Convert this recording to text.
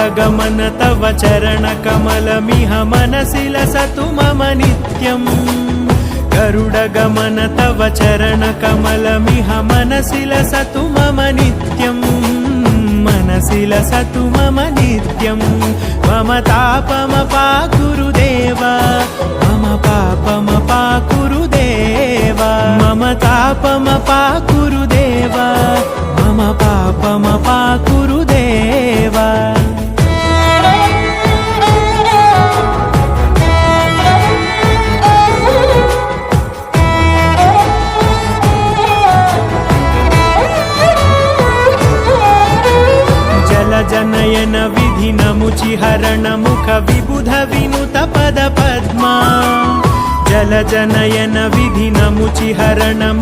गरुडगमन तव चरणकमलमिह मनसि लसतु मम नित्यम् गरुडगमन तव चरणकमलमिह मनसि लसतु मम नित्यम् मनसि लसतु मम नित्यम् मम तापमपाकुरुदेव मम पापमपाकुरुदेव मम तापमपाकुरुदेव मम पापमपाकुरुदेव जनयन विधिनमुचिहरण मुख विबुध विनुत पद पद्मा जल जनयन विधिनमुचिहरण